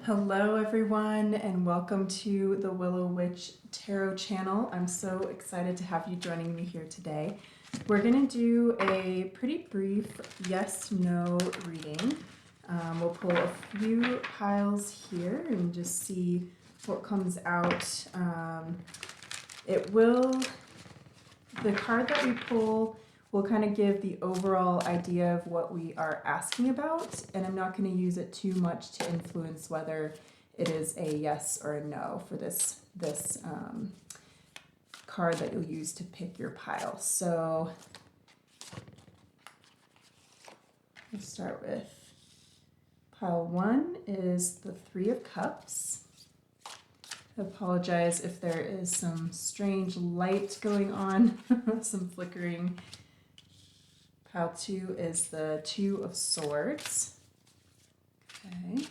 Hello everyone and welcome to the Willow Witch Tarot channel. I'm so excited to have you joining me here today. We're going to do a pretty brief yes/no reading. We'll pull a few piles here and just see what comes out. The card that we pull will kind of give the overall idea of what we are asking about, and I'm not going to use it too much to influence whether it is a yes or a no for this card that you'll use to pick your pile. So we'll start with pile 1 is the Three of Cups. I apologize if there is some strange light going on, some flickering. Pile 2 is the Two of Swords. Okay.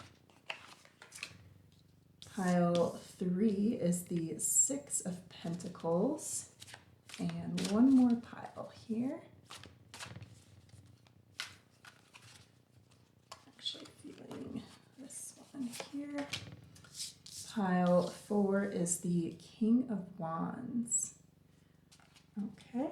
Pile 3 is the Six of Pentacles. And one more pile here. Actually feeling this one here. Pile 4 is the King of Wands. Okay.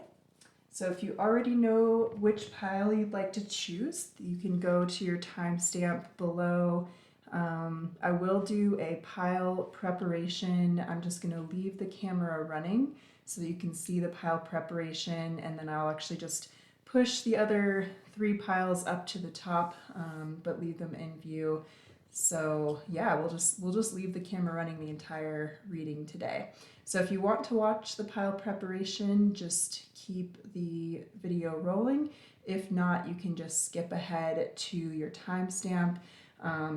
So if you already know which pile you'd like to choose, you can go to your timestamp below. I will do a pile preparation. I'm just going to leave the camera running so that you can see the pile preparation, and then I'll actually just push the other 3 piles up to the top, but leave them in view. So yeah, we'll just leave the camera running the entire reading today. So if you want to watch the pile preparation, just keep the video rolling. If not, you can just skip ahead to your timestamp.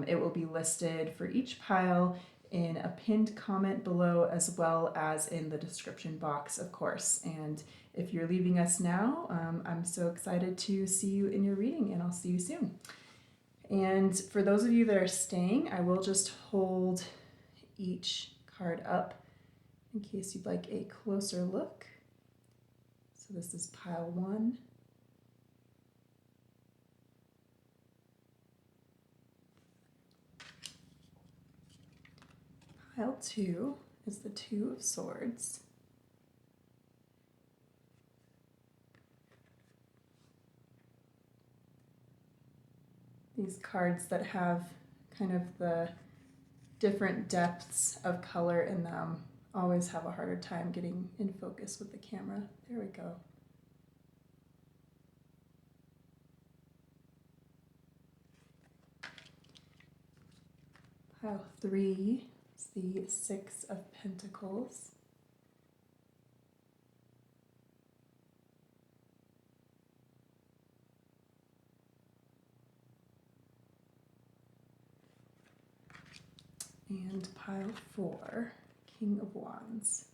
It will be listed for each pile in a pinned comment below, as well as in the description box, of course. And if you're leaving us now, I'm so excited to see you in your reading, and I'll see you soon. And for those of you that are staying, I will just hold each card up in case you'd like a closer look. So this is pile 1. Pile 2 is the Two of Swords. These cards that have kind of the different depths of color in them always have a harder time getting in focus with the camera. There we go. Pile 3 is the Six of Pentacles. And pile 4, King of Wands.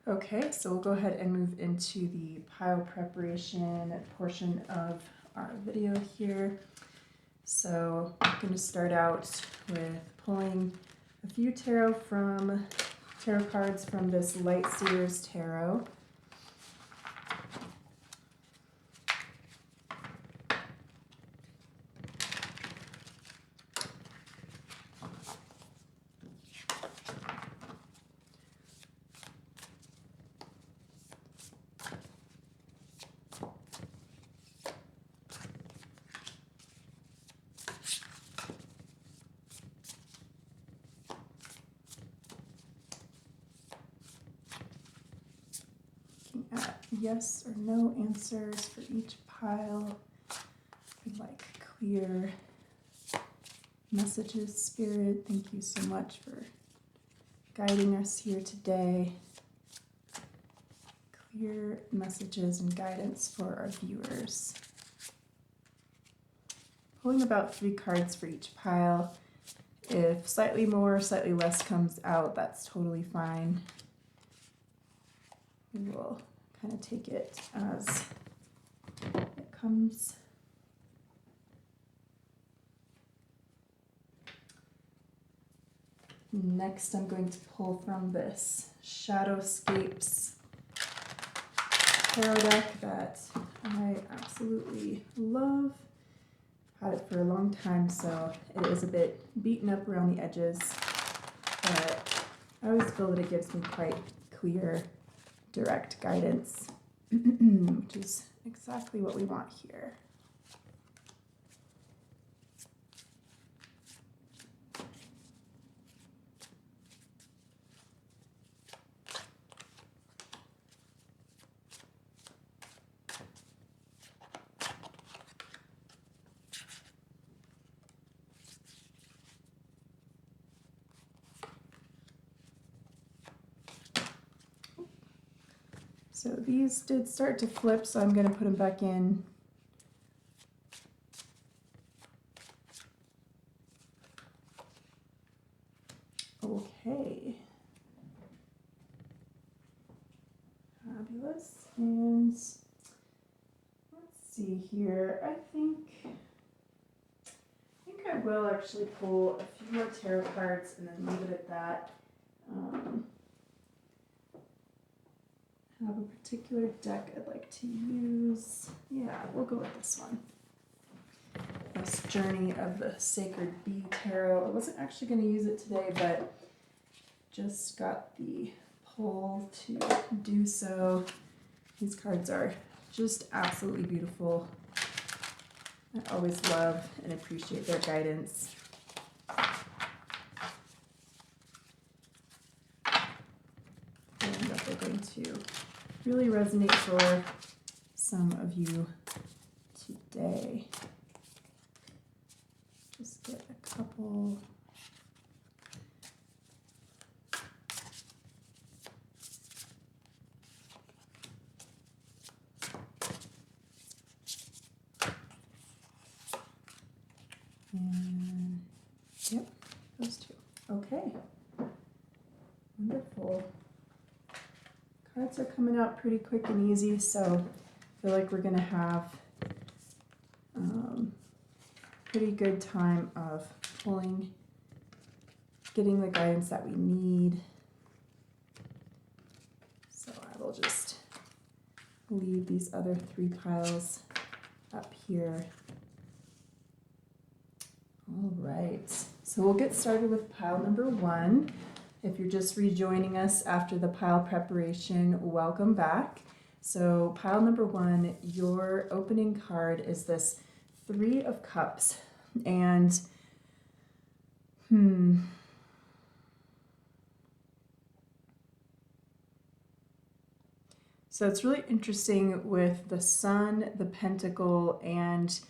Okay, so we'll go ahead and move into the pile preparation portion of our video here. So I'm going to start out with pulling a few tarot cards from this Light Seers Tarot. At yes or no answers for each pile. We'd like clear messages, Spirit. Thank you so much for guiding us here today. Clear messages and guidance for our viewers. Pulling about 3 cards for each pile. If slightly more, slightly less comes out, that's totally fine. We will kind of take it as it comes. Next, I'm going to pull from this Shadowscapes Tarot deck that I absolutely love. Had it for a long time, so it is a bit beaten up around the edges, but I always feel that it gives me quite clear, direct guidance, which is exactly what we want here. So these did start to flip, so I'm going to put them back in. Okay. Fabulous. And let's see here. I think I will actually pull a few more tarot cards and then leave it at that. Have a particular deck I'd like to use. Yeah, we'll go with this one. This Journey of the Sacred Bee Tarot. I wasn't actually going to use it today, but just got the pull to do so. These cards are just absolutely beautiful. I always love and appreciate their guidance. And that they're going to really resonate for some of you today. Just get a couple. And yep, those two. Okay. Wonderful. Cards are coming out pretty quick and easy, so I feel like we're going to have pretty good time of pulling, getting the guidance that we need. So I will just leave these other 3 piles up here. All right, so we'll get started with pile number 1. If you're just rejoining us after the pile preparation, welcome back. So pile number 1, your opening card is this 3 of Cups. And so it's really interesting with the Sun, the Pentacle, and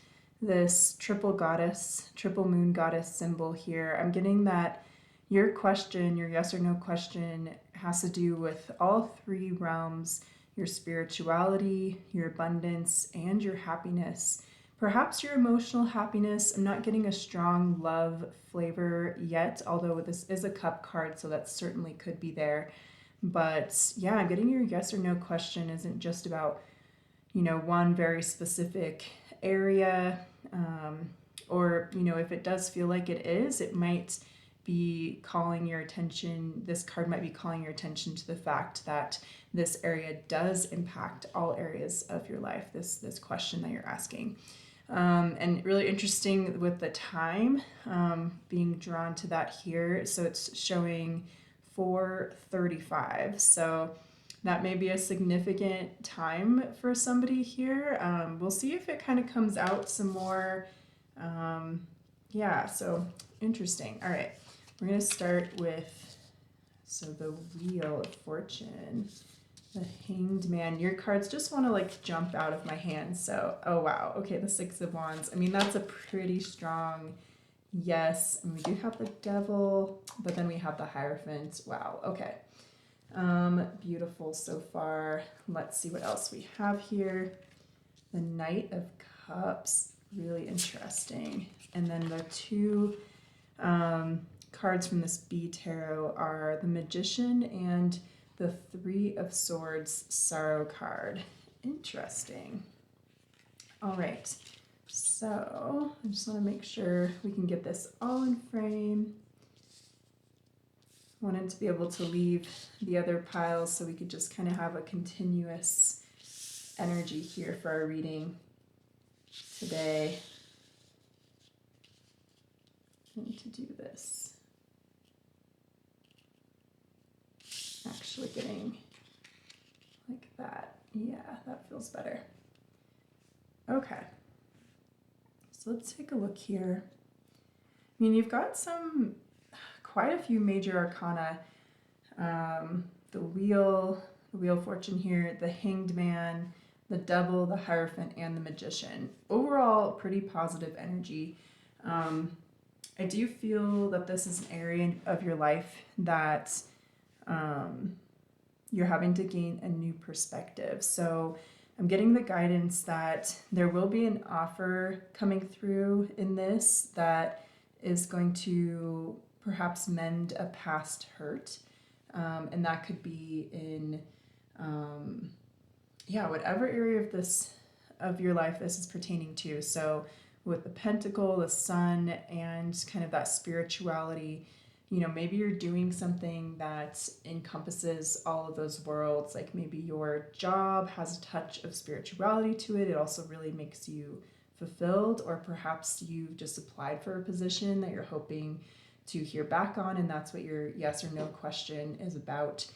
this triple moon goddess symbol here. I'm getting that your question, your yes or no question, has to do with all 3 realms: your spirituality, your abundance, and your happiness. Perhaps your emotional happiness. I'm not getting a strong love flavor yet, although this is a cup card, so that certainly could be there. But yeah, I'm getting your yes or no question isn't just about, one very specific area, or, if it does feel like it is, it might be calling your attention. This card might be calling your attention to the fact that this area does impact all areas of your life, this question that you're asking. And really interesting with the time being drawn to that here. So it's showing 4:35. So that may be a significant time for somebody here. We'll see if it kind of comes out some more. Yeah, so interesting. All right, we're going to start with, so the Wheel of Fortune. The Hanged Man. Your cards just want to jump out of my hands. So, oh wow. Okay, the 6 of Wands. I mean, that's a pretty strong yes. And we do have the Devil, but then we have the Hierophant. Wow. Okay. Beautiful so far. Let's see what else we have here. The Knight of Cups. Really interesting. And then the 2 cards from this Bee Tarot are the Magician and the 3 of Swords Sorrow card. Interesting. All right, so I just want to make sure we can get this all in frame. Wanted to be able to leave the other piles so we could just kind of have a continuous energy here for our reading today. And to do this. Actually getting like that. Yeah, that feels better. Okay. So let's take a look here. I mean, you've got quite a few major arcana. The Wheel of Fortune here, the Hanged Man, the Devil, the Hierophant, and the Magician. Overall, pretty positive energy. I do feel that this is an area of your life that you're having to gain a new perspective. So I'm getting the guidance that there will be an offer coming through in this that is going to perhaps mend a past hurt. And that could be in, whatever area of your life this is pertaining to. So with the Pentacle, the Sun, and kind of that spirituality, maybe you're doing something that encompasses all of those worlds. Like maybe your job has a touch of spirituality to it. It also really makes you fulfilled, or perhaps you've just applied for a position that you're hoping to hear back on, and that's what your yes or no question is about.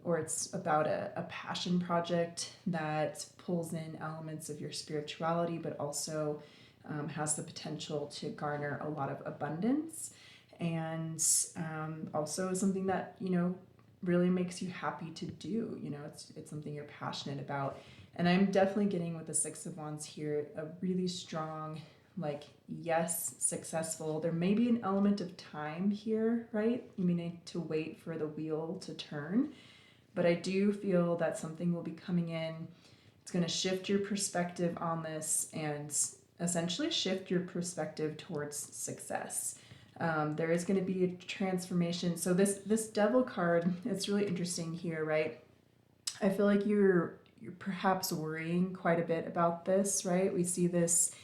Or it's about a passion project that pulls in elements of your spirituality, but also has the potential to garner a lot of abundance, and also something that really makes you happy to do. It's something you're passionate about. And I'm definitely getting with the Six of Wands here a really strong, like, yes, successful. There may be an element of time here, right? You may need to wait for the wheel to turn, but I do feel that something will be coming in. It's going to shift your perspective on this and essentially shift your perspective towards success. There is going to be a transformation. So this Devil card, it's really interesting here, right? I feel like you're perhaps worrying quite a bit about this, right? We see this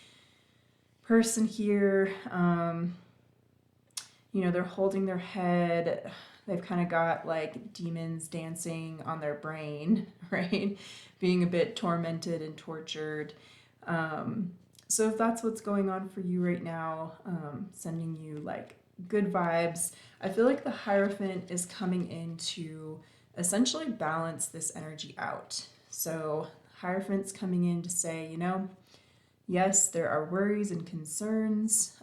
person here, they're holding their head. They've kind of got like demons dancing on their brain, right? Being a bit tormented and tortured. So if that's what's going on for you right now, sending you like good vibes. I feel like the Hierophant is coming in to essentially balance this energy out. So Hierophant's coming in to say, yes, there are worries and concerns,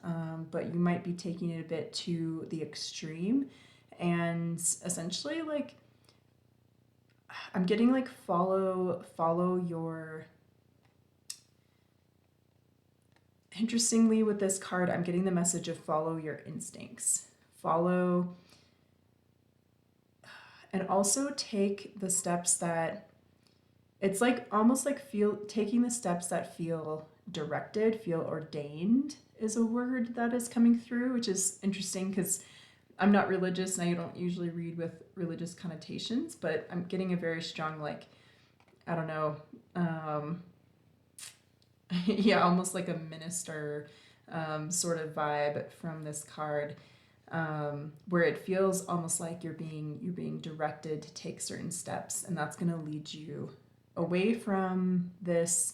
but you might be taking it a bit to the extreme. And essentially, like, I'm getting like follow your... Interestingly, with this card, I'm getting the message of follow your instincts. Follow, and also take the steps that... It's like almost like taking the steps that feel directed, feel ordained is a word that is coming through, which is interesting because I'm not religious and I don't usually read with religious connotations, but I'm getting a very strong, like, I don't know, almost like a minister sort of vibe from this card, where it feels almost like you're being directed to take certain steps, and that's going to lead you away from this,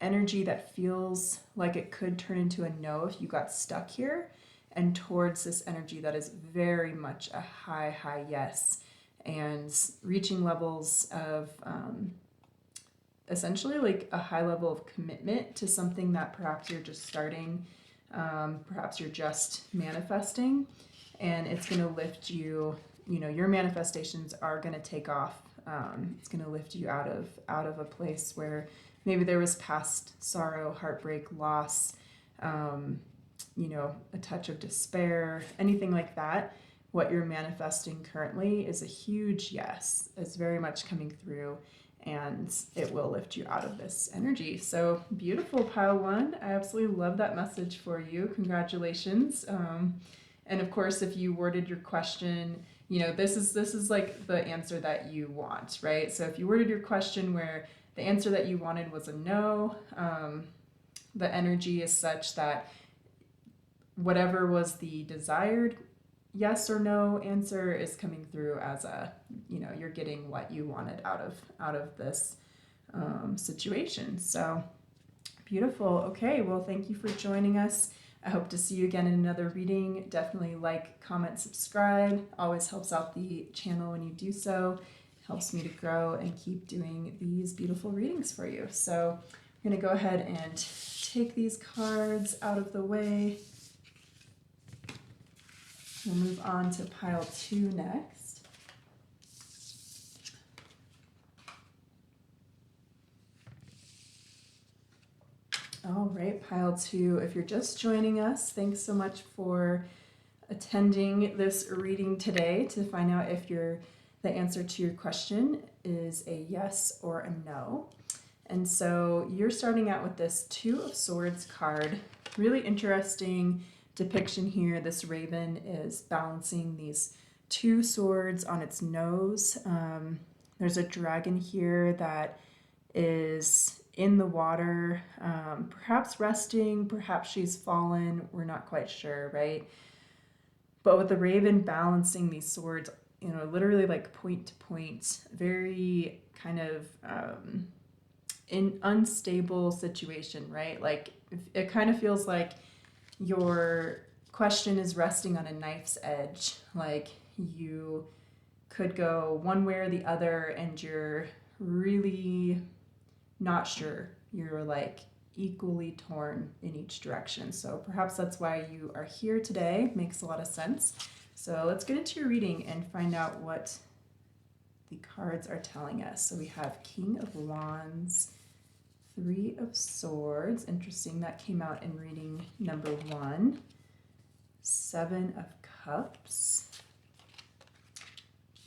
energy that feels like it could turn into a no if you got stuck here, and towards this energy that is very much a high yes, and reaching levels of essentially like a high level of commitment to something that perhaps you're just starting, perhaps you're just manifesting, and it's going to lift you. Your manifestations are going to take off. It's going to lift you out of a place where maybe there was past sorrow, heartbreak, loss, a touch of despair, anything like that. What you're manifesting currently is a huge yes. It's very much coming through, and it will lift you out of this energy. So beautiful, pile one. I absolutely love that message for you. Congratulations. And of course, if you worded your question, this is like the answer that you want, right? So if you worded your question where the answer that you wanted was a no, the energy is such that whatever was the desired yes or no answer is coming through as a, you're getting what you wanted out of this situation. So beautiful. Okay, well, thank you for joining us. I hope to see you again in another reading. Definitely like, comment, subscribe. Always helps out the channel when you do so. Helps me to grow and keep doing these beautiful readings for you. So I'm going to go ahead and take these cards out of the way. We'll move on to pile 2 next. All right, pile 2. If you're just joining us, thanks so much for attending this reading today to find out if the answer to your question is a yes or a no. And so you're starting out with this 2 of Swords card. Really interesting depiction here. This raven is balancing these 2 swords on its nose. There's a dragon here that is in the water, perhaps resting, perhaps she's fallen. We're not quite sure, right? But with the raven balancing these swords, literally like point to point, very kind of an unstable situation, right? Like it kind of feels like your question is resting on a knife's edge. Like you could go one way or the other and you're really not sure. You're like equally torn in each direction. So perhaps that's why you are here today. Makes a lot of sense. So let's get into your reading and find out what the cards are telling us. So we have King of Wands, 3 of Swords. Interesting, that came out in reading number 1. 7 of Cups.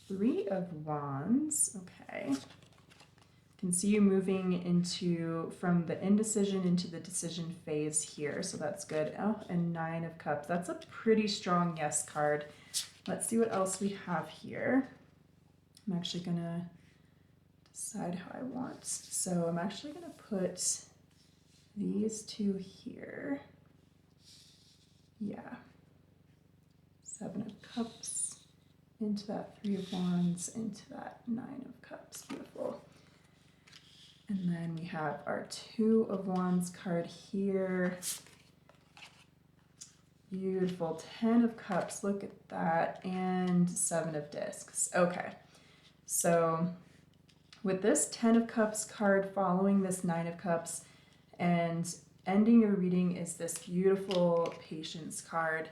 3 of Wands. Okay. Can see you moving from the indecision into the decision phase here, so that's good. Oh, and 9 of Cups. That's a pretty strong yes card. Let's see what else we have here. I'm actually gonna decide how I want. So I'm actually gonna put these 2 here. Yeah. 7 of Cups into that 3 of Wands, into that 9 of Cups. Beautiful. And then we have our 2 of Wands card here. Beautiful. 10 of Cups. Look at that. And 7 of Discs. Okay. So with this 10 of Cups card following this 9 of Cups and ending your reading is this beautiful Patience card.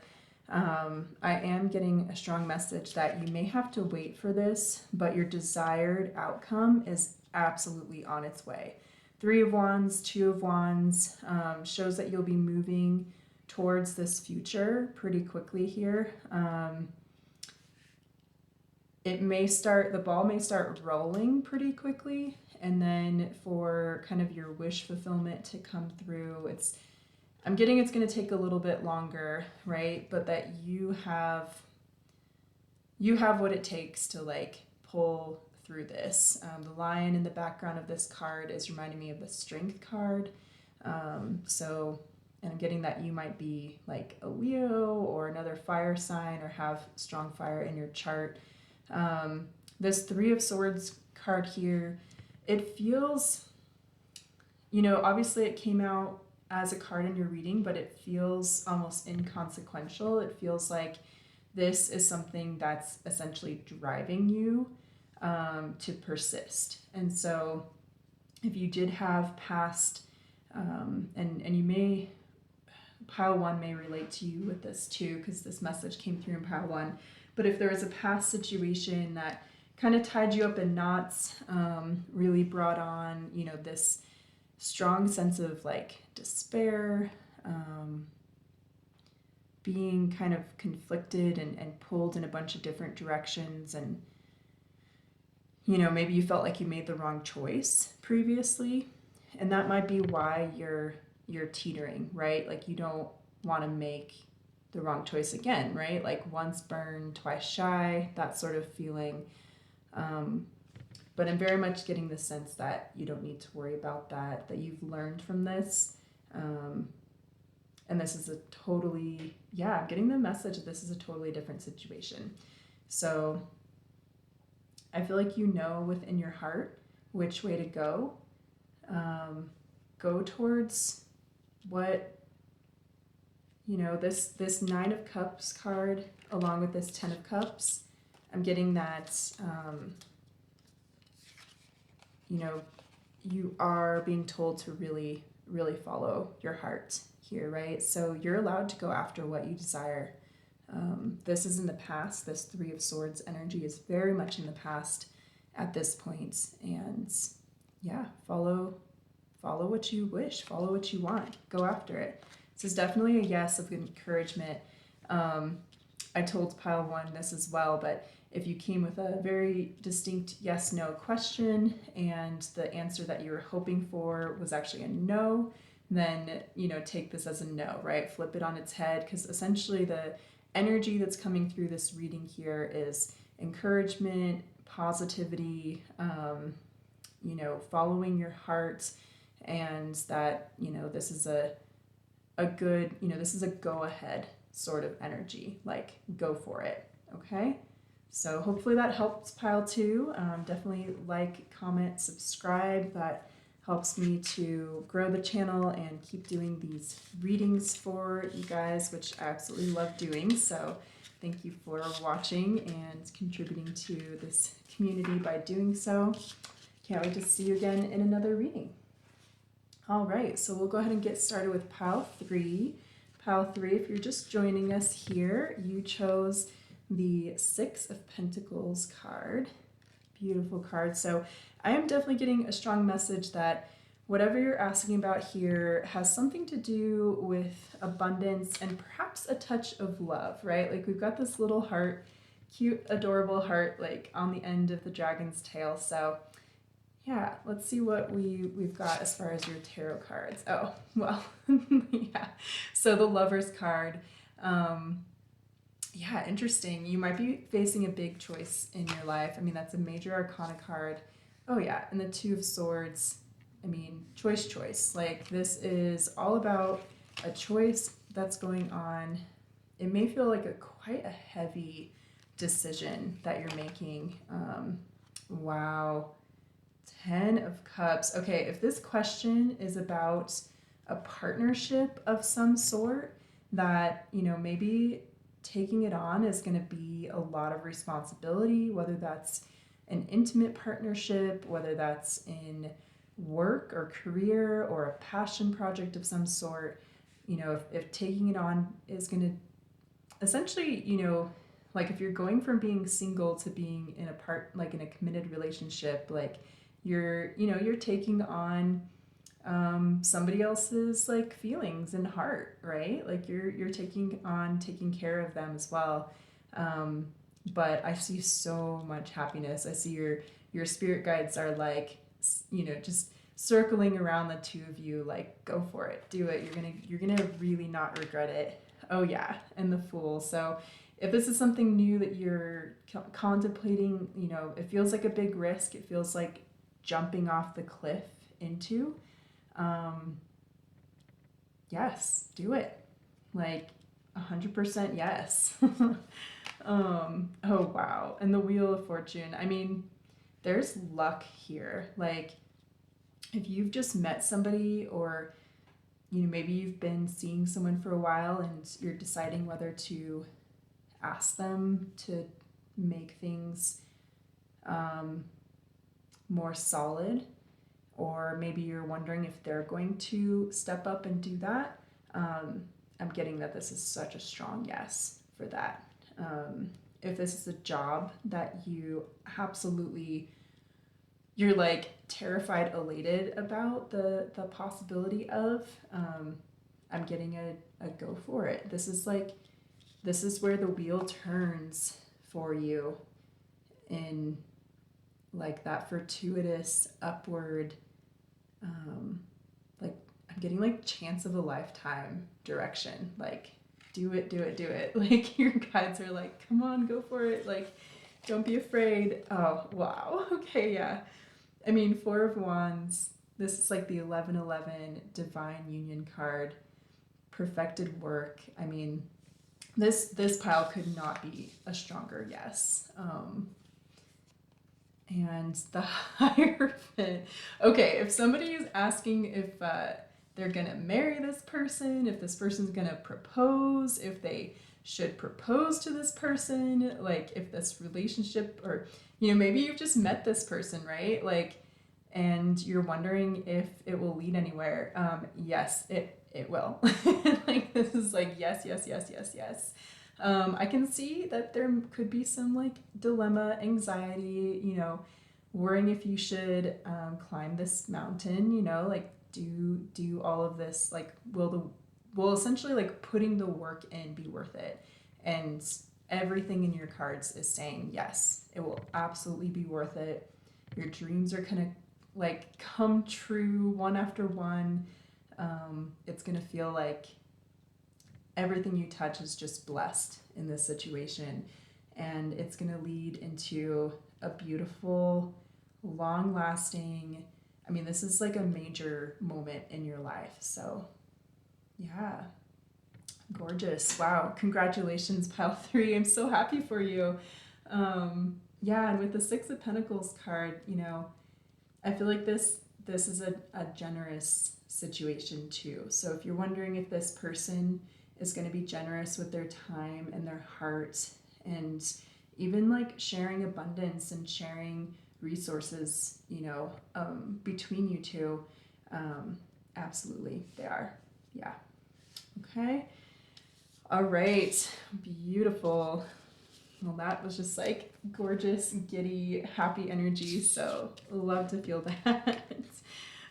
I am getting a strong message that you may have to wait for this, but your desired outcome is absolutely on its way. 3 of Wands, 2 of Wands shows that you'll be moving towards this future pretty quickly here. The ball may start rolling pretty quickly, and then for kind of your wish fulfillment to come through, I'm getting it's going to take a little bit longer, right? But that you have what it takes to like pull through this. The lion in the background of this card is reminding me of the Strength card. And I'm getting that you might be like a Leo or another fire sign or have strong fire in your chart. This 3 of Swords card here, it feels, obviously it came out as a card in your reading, but it feels almost inconsequential. It feels like this is something that's essentially driving you to persist. And so if you did have past, and you may, pile 1 may relate to you with this too, because this message came through in pile 1. But if there was a past situation that kind of tied you up in knots, really brought on, this strong sense of like despair, being kind of conflicted and pulled in a bunch of different directions, and maybe you felt like you made the wrong choice previously, and that might be why you're teetering, right? Like you don't want to make the wrong choice again, right? Like once burned, twice shy, that sort of feeling. But I'm very much getting the sense that you don't need to worry about that you've learned from this. And this is a totally, yeah, I'm getting the message that this is a totally different situation. So I feel like you know within your heart which way to go. Go towards what, you know, this Nine of Cups card along with this Ten of Cups. I'm getting that, you know, you are being told to really, really follow your heart here, right? So you're allowed to go after what you desire. This is in the past. This Three of Swords energy is very much in the past at this point. And yeah, follow what you wish, follow what you want, go after it. This is definitely a yes of encouragement. I told pile one this as well, but if you came with a very distinct yes no question and the answer that you were hoping for was actually a no, then, you know, take this as a no, right? Flip it on its head, because essentially the energy that's coming through this reading here is encouragement, positivity, you know, following your heart, and that, you know, this is a good, you know, this is a go ahead sort of energy, like go for it. Okay, so hopefully that helps pile two. Definitely like, comment, subscribe. That helps me to grow the channel and keep doing these readings for you guys, which I absolutely love doing. So thank you for watching and contributing to this community by doing so. Can't wait to see you again in another reading. All right, so we'll go ahead and get started with pile three. Pile three, if you're just joining us here, you chose the Six of Pentacles card. Beautiful card. So I am definitely getting a strong message that whatever you're asking about here has something to do with abundance and perhaps a touch of love, right? Like we've got this little heart, cute, adorable heart, like on the end of the dragon's tail. So yeah, let's see what we've got as far as your tarot cards. Oh, well, yeah. So the Lover's card, yeah, interesting. You might be facing a big choice in your life. I mean, that's a major arcana card. Oh yeah, and the Two of Swords, I mean, choice. Like this is all about a choice that's going on. It may feel like quite a heavy decision that you're making. Wow. 10 of Cups. Okay, if this question is about a partnership of some sort, that, you know, maybe taking it on is going to be a lot of responsibility, whether that's an intimate partnership, whether that's in work or career or a passion project of some sort. You know, if taking it on is going to essentially, you know, like if you're going from being single to being in in a committed relationship, like you're taking on somebody else's like feelings and heart, right? Like you're taking care of them as well. But I see so much happiness. I see your spirit guides are like, you know, just circling around the two of you, like go for it, do it. You're gonna really not regret it. Oh yeah, and the Fool. So if this is something new that you're contemplating, you know, it feels like a big risk. It feels like jumping off the cliff into. Yes, do it. Like 100% yes. Oh wow. And the Wheel of Fortune. I mean, there's luck here. Like if you've just met somebody, or you know, maybe you've been seeing someone for a while and you're deciding whether to ask them to make things more solid, or maybe you're wondering if they're going to step up and do that. I'm getting that this is such a strong yes for that. If this is a job that you absolutely, you're like terrified, elated about the possibility of, I'm getting a go for it. This is where the wheel turns for you in like that fortuitous upward, like I'm getting like chance of a lifetime direction. Like do it. Like your guides are like, come on, go for it. Like don't be afraid. Oh, wow. Okay, yeah. I mean, Four of Wands, this is like the 1111 Divine Union card. perfected work. I mean, this pile could not be a stronger yes. And the Hierophant. Okay, if somebody is asking if they're gonna marry this person, if this person's gonna propose, if they should propose to this person, like if this relationship, or maybe you've just met this person, right? Like, and you're wondering if it will lead anywhere. Yes, it will. Like, this is like yes, yes, yes, yes, yes. I can see that there could be some like dilemma, anxiety, worrying if you should climb this mountain, like do all of this, like will essentially like putting the work in be worth it? And everything in your cards is saying yes, it will absolutely be worth it. Your dreams are gonna like come true one after one. It's gonna feel like everything you touch is just blessed in this situation, and it's going to lead into a beautiful, long-lasting, I mean, this is like a major moment in your life. So yeah, gorgeous. Wow, congratulations, pile 3. I'm so happy for you. Yeah, and with the 6 of Pentacles card, I feel like this is a generous situation too. So if you're wondering if this person is going to be generous with their time and their heart, and even like sharing abundance and sharing resources, between you two, absolutely they are. Yeah. Okay. All right. Beautiful. Well, that was just like gorgeous, giddy, happy energy. So love to feel that.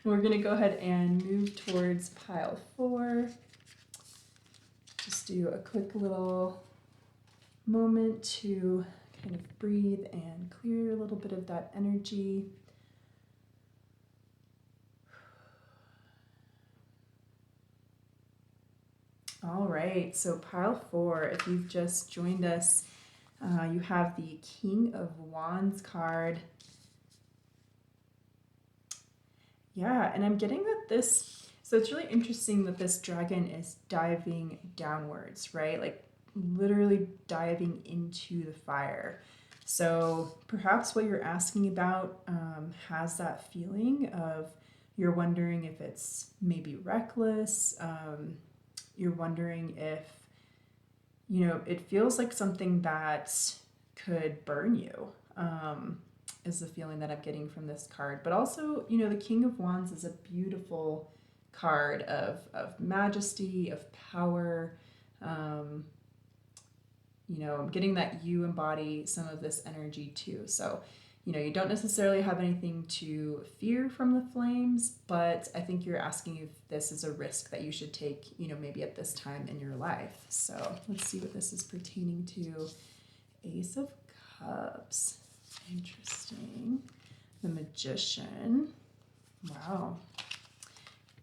We're going to go ahead and move towards pile 4. Just do a quick little moment to kind of breathe and clear a little bit of that energy. All right, so pile 4, if you've just joined us, you have the King of Wands card. Yeah, and I'm getting that this, so it's really interesting that this dragon is diving downwards, right? Like literally diving into the fire. So perhaps what you're asking about has that feeling of, you're wondering if it's maybe reckless. You're wondering if, it feels like something that could burn you. Is the feeling that I'm getting from this card. But also, the King of Wands is a beautiful card of majesty, of power. I'm getting that you embody some of this energy too. So, you don't necessarily have anything to fear from the flames, but I think you're asking if this is a risk that you should take, maybe at this time in your life. So let's see what this is pertaining to. Ace of Cups. Interesting. The Magician. Wow.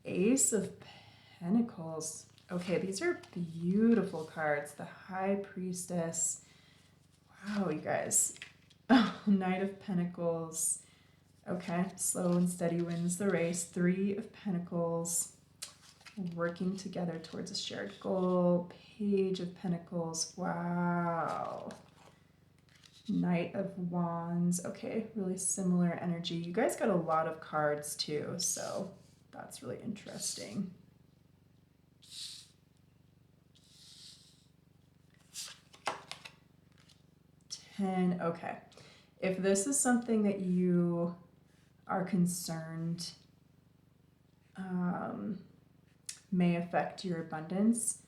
Ace of Pentacles. Okay, these are beautiful cards. The High Priestess. Wow, you guys. Oh, Knight of Pentacles. Okay, slow and steady wins the race. 3 of Pentacles. Working together towards a shared goal. Page of Pentacles. Wow. Knight of Wands. Okay, really similar energy. You guys got a lot of cards too, so that's really interesting. Okay. If this is something that you are concerned may affect your abundance,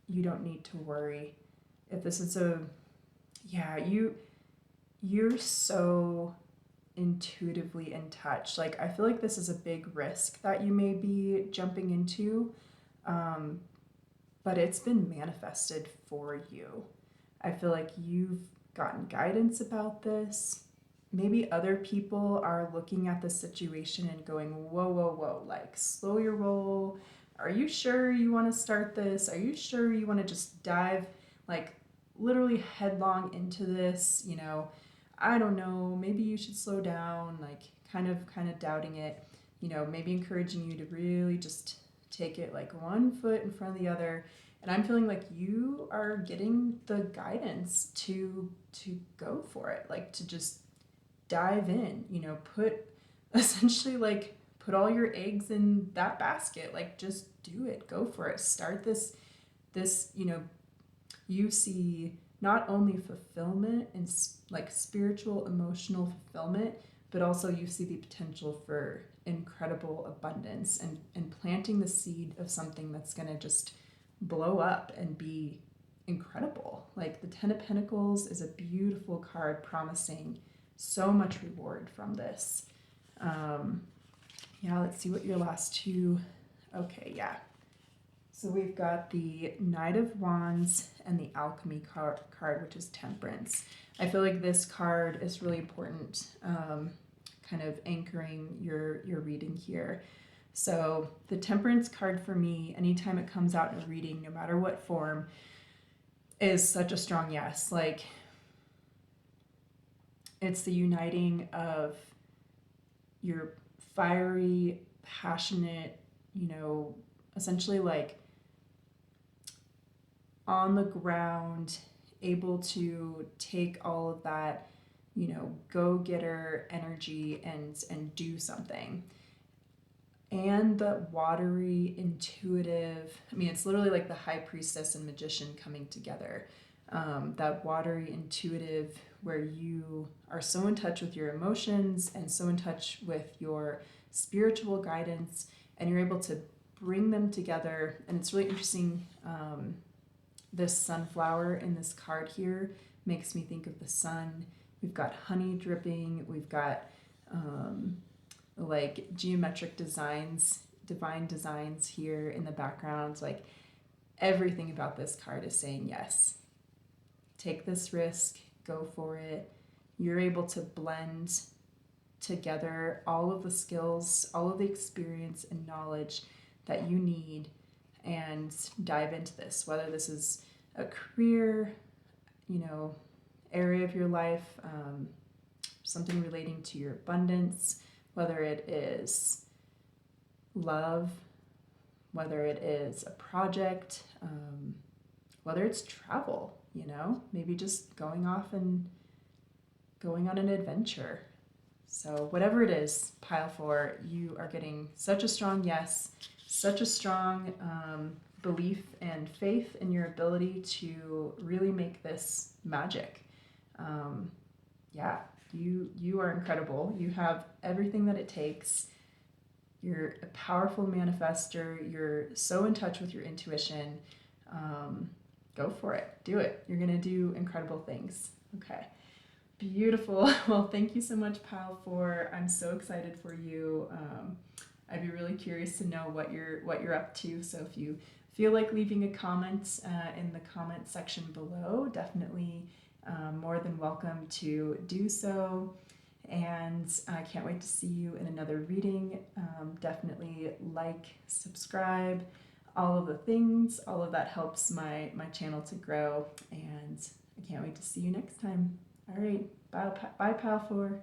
you don't need to worry. If this is you're so intuitively in touch. Like, I feel like this is a big risk that you may be jumping into, but it's been manifested for you. I feel like you've gotten guidance about this. Maybe other people are looking at the situation and going, whoa, whoa, whoa, like, slow your roll. Are you sure you want to start this? Are you sure you want to just dive, like, literally headlong into this? I don't know, maybe you should slow down, like kind of doubting it, maybe encouraging you to really just take it like one foot in front of the other. And I'm feeling like you are getting the guidance to go for it, like to just dive in, you know, essentially like put all your eggs in that basket, like just do it, go for it, start this, you know, you see not only fulfillment and like spiritual, emotional fulfillment, but also you see the potential for incredible abundance and planting the seed of something that's going to just blow up and be incredible. Like the Ten of Pentacles is a beautiful card promising so much reward from this. Yeah, let's see what your last two. Okay, yeah. So we've got the Knight of Wands and the Alchemy card, which is Temperance. I feel like this card is really important, kind of anchoring your reading here. So the Temperance card for me, anytime it comes out in a reading, no matter what form, is such a strong yes. Like, it's the uniting of your fiery, passionate, you know, essentially like on the ground, able to take all of that, you know, go-getter energy and do something. And the watery, intuitive, I mean, it's literally like the High Priestess and Magician coming together. That watery, intuitive, where you are so in touch with your emotions and so in touch with your spiritual guidance, and you're able to bring them together. And it's really interesting. This sunflower in this card here makes me think of the sun. We've got honey dripping. We've got like geometric designs, divine designs here in the background. Like everything about this card is saying yes. Take this risk, go for it. You're able to blend together all of the skills, all of the experience and knowledge that you need and dive into this, whether this is a career, you know, area of your life, something relating to your abundance, whether it is love, whether it is a project, whether it's travel, you know, maybe just going off and going on an adventure. So whatever it is, pile 4, you are getting such a strong yes, such a strong belief and faith in your ability to really make this magic. Yeah, you are incredible. You have everything that it takes. You're a powerful manifester. You're so in touch with your intuition. Go for it. Do it. You're going to do incredible things. Okay. Beautiful. Well, thank you so much, Pile 4. I'm so excited for you. I'd be really curious to know what you're up to. So if you feel like leaving a comment in the comment section below, definitely more than welcome to do so. And I can't wait to see you in another reading. Definitely like, subscribe, all of the things. All of that helps my channel to grow. And I can't wait to see you next time. All right. Bye, Pile 4.